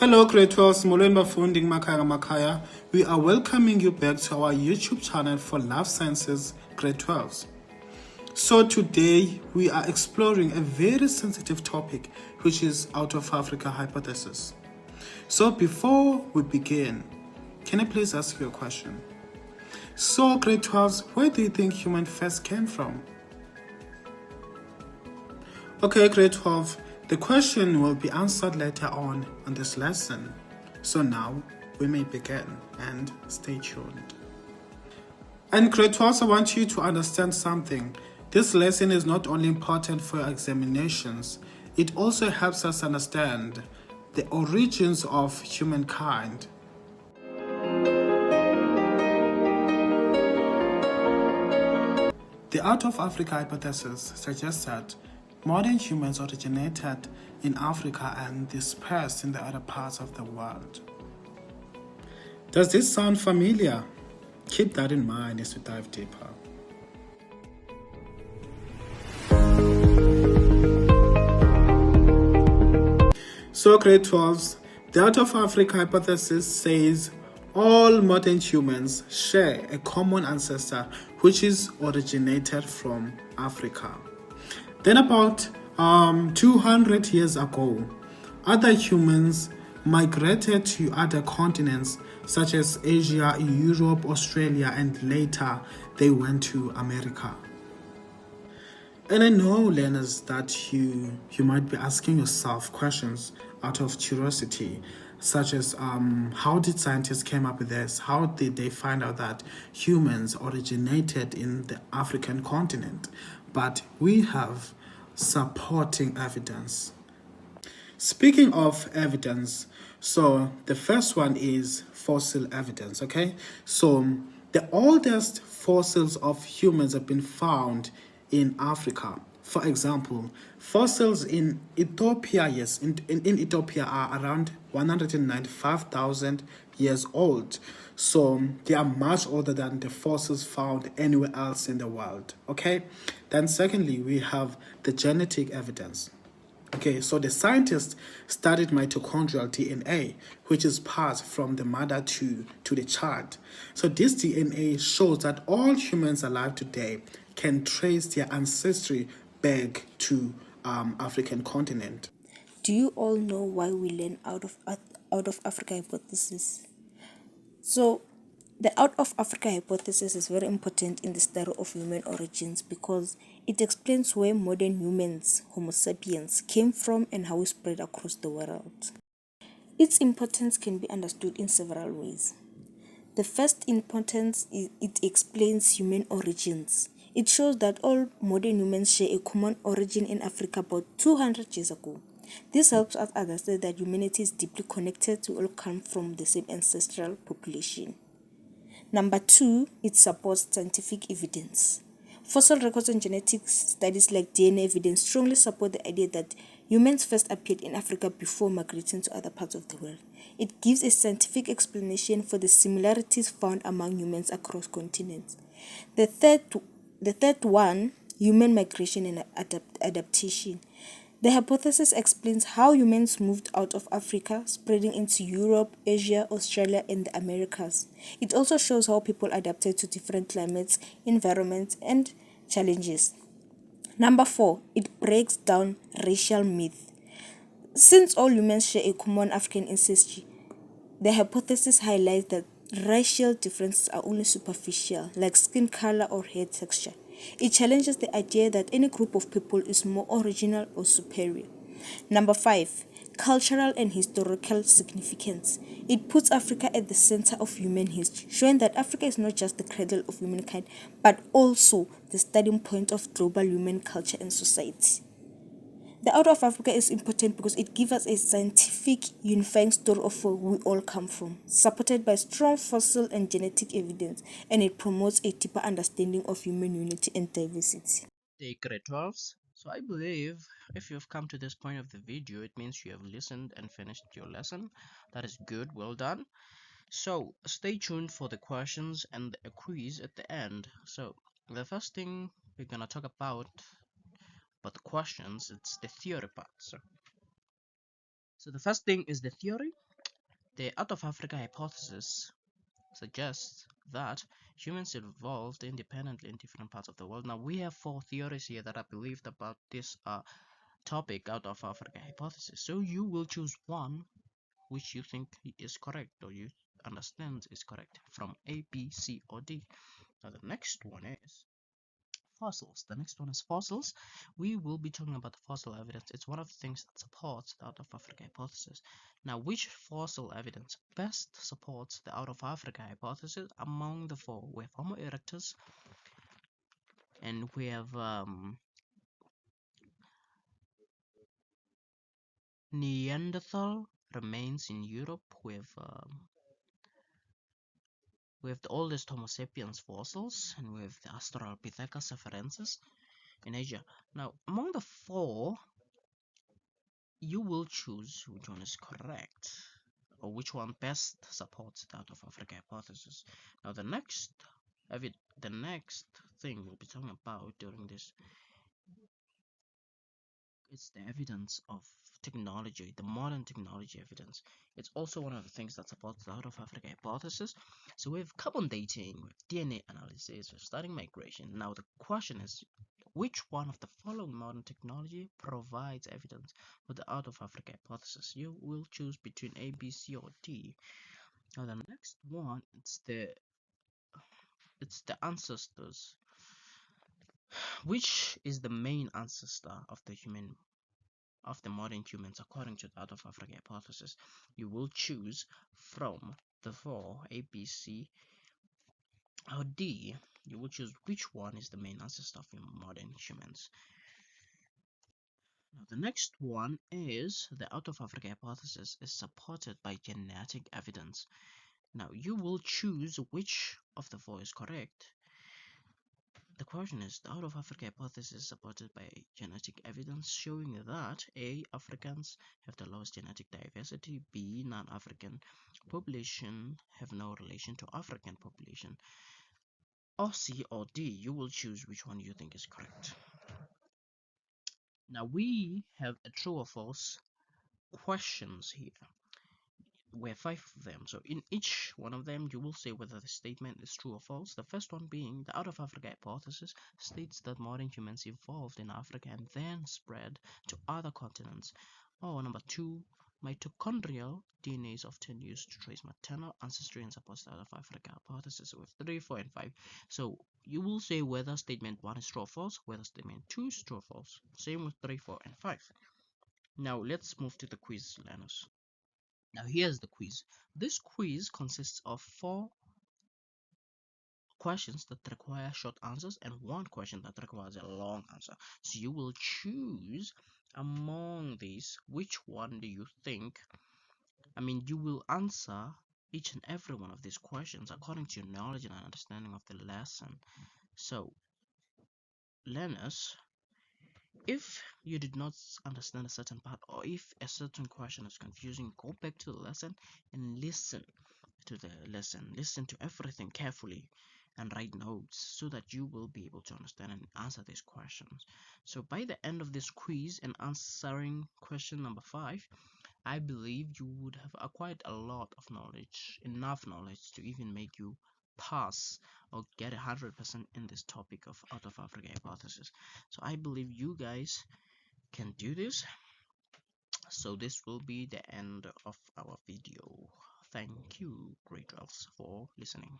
Hello, grade 12, Smolweni Bafundi Makaya Makaya. We are welcoming you back to our YouTube channel for Life Sciences grade 12s. So today we are exploring a very sensitive topic, which is out of Africa hypothesis. So before we begin, can I please ask you a question? So grade 12s, where do you think human first came from? Okay, grade 12, the question will be answered later on this lesson. So now we may begin and stay tuned. And grade 12, I want you to understand something. This lesson is not only important for your examinations, it also helps us understand the origins of humankind. The Out of Africa hypothesis suggests that modern humans originated in Africa and dispersed in the other parts of the world. Does this sound familiar? Keep that in mind as we dive deeper. So grade 12s, the Out of Africa hypothesis says all modern humans share a common ancestor which is originated from Africa. Then about 200 years ago, other humans migrated to other continents such as Asia, Europe, Australia, and later they went to America. And I know, learners, that you might be asking yourself questions out of curiosity, such as how did scientists came up with this? How did they find out that humans originated in the African continent? But we have supporting evidence. Speaking of evidence, so the first one is fossil evidence, okay? So the oldest fossils of humans have been found in Africa. For example, fossils in Ethiopia, in Ethiopia are around 195,000 years old. So they are much older than the fossils found anywhere else in the world, okay? Then secondly, we have the genetic evidence. Okay, so the scientists studied mitochondrial DNA, which is passed from the mother to the child. So this DNA shows that all humans alive today can trace their ancestry back to African continent. Do you all know why we learn out of Africa hypothesis? So, the out of Africa hypothesis is very important in the study of human origins because it explains where modern humans, Homo sapiens, came from and how we spread across the world. Its importance can be understood in several ways. The first importance is it explains human origins. It shows that all modern humans share a common origin in Africa about 200 years ago. This helps us understand that humanity is deeply connected to all come from the same ancestral population. Number two, it supports scientific evidence. Fossil records and genetic studies like DNA evidence strongly support the idea that humans first appeared in Africa before migrating to other parts of the world. It gives a scientific explanation for the similarities found among humans across continents. The third one, human migration and adaptation. The hypothesis explains how humans moved out of Africa, spreading into Europe, Asia, Australia, and the Americas. It also shows how people adapted to different climates, environments, and challenges. Number four, it breaks down racial myth. Since all humans share a common African ancestry, the hypothesis highlights that racial differences are only superficial, like skin color or hair texture. It challenges the idea that any group of people is more original or superior. Number five, cultural and historical significance. It puts Africa at the center of human history, showing that Africa is not just the cradle of humankind, but also the starting point of global human culture and society. The Out of Africa is important because it gives us a scientific unifying story of where we all come from, supported by strong fossil and genetic evidence, and it promotes a deeper understanding of human unity and diversity. Day grade 12s. So I believe if you've come to this point of the video, it means you have listened and finished your lesson. That is good, well done. So stay tuned for the questions and a quiz at the end. So the first thing we're gonna talk about the questions, it's the theory part. So So the first thing is the theory. The out of Africa hypothesis suggests that humans evolved independently in different parts of the world. Now we have four theories here that are believed about this topic out of Africa hypothesis. So you will choose one which you think is correct or you understand is correct from A, B, C, or D. Now the next one is fossils. The next one is fossils. We will be talking about the fossil evidence. It's one of the things that supports the out of Africa hypothesis. Now, which fossil evidence best supports the out of Africa hypothesis? Among the four, we have Homo erectus, and we have Neanderthal remains in Europe. We have the oldest Homo sapiens fossils, and we have the Australopithecus afarensis in Asia. Now, among the four, you will choose which one is correct or which one best supports the out of Africa hypothesis. Now, the next thing we'll be talking about during this is the evidence of technology, the modern technology evidence. It's also one of the things that supports the out of Africa hypothesis. So we have carbon dating, we have DNA analysis, we're studying migration. Now the question is, which one of the following modern technology provides evidence for the out of Africa hypothesis? You will choose between A, B, C, or D. Now the next one, it's the ancestors. Which is the main ancestor of the modern humans according to the out of Africa hypothesis? You will choose from the four A, B, C, or D. You will choose which one is the main ancestor of modern humans. Now the next one is the out of Africa hypothesis is supported by genetic evidence. Now you will choose which of the four is correct. The question is, the out of Africa hypothesis is supported by genetic evidence showing that A, Africans have the lowest genetic diversity, B, non-African population have no relation to African population, or C or D. You will choose which one you think is correct. Now we have a true or false questions here. We have 5 of them, so in each one of them you will say whether the statement is true or false. The first one being the out of Africa hypothesis states that modern humans evolved in Africa and then spread to other continents. Or number 2, mitochondrial DNA is often used to trace maternal ancestry and supports the out of Africa hypothesis. With 3, 4, and 5, so you will say whether statement 1 is true or false, whether statement 2 is true or false. Same with 3, 4, and 5. Now let's move to the quiz, learners. Now here's the quiz. This quiz consists of 4 questions that require short answers and 1 question that requires a long answer. So you will choose among these which one do you think, you will answer each and every one of these questions according to your knowledge and understanding of the lesson. So learners, if you did not understand a certain part or if a certain question is confusing, go back to the lesson and listen to the lesson, listen to everything carefully and write notes so that you will be able to understand and answer these questions. So by the end of this quiz and answering question number 5, I believe you would have acquired a lot of knowledge, enough knowledge to even make you pass or get 100% in this topic of out of Africa hypothesis. So I believe you guys can do this. So this will be the end of our video. Thank you, Great Ralphs, for listening.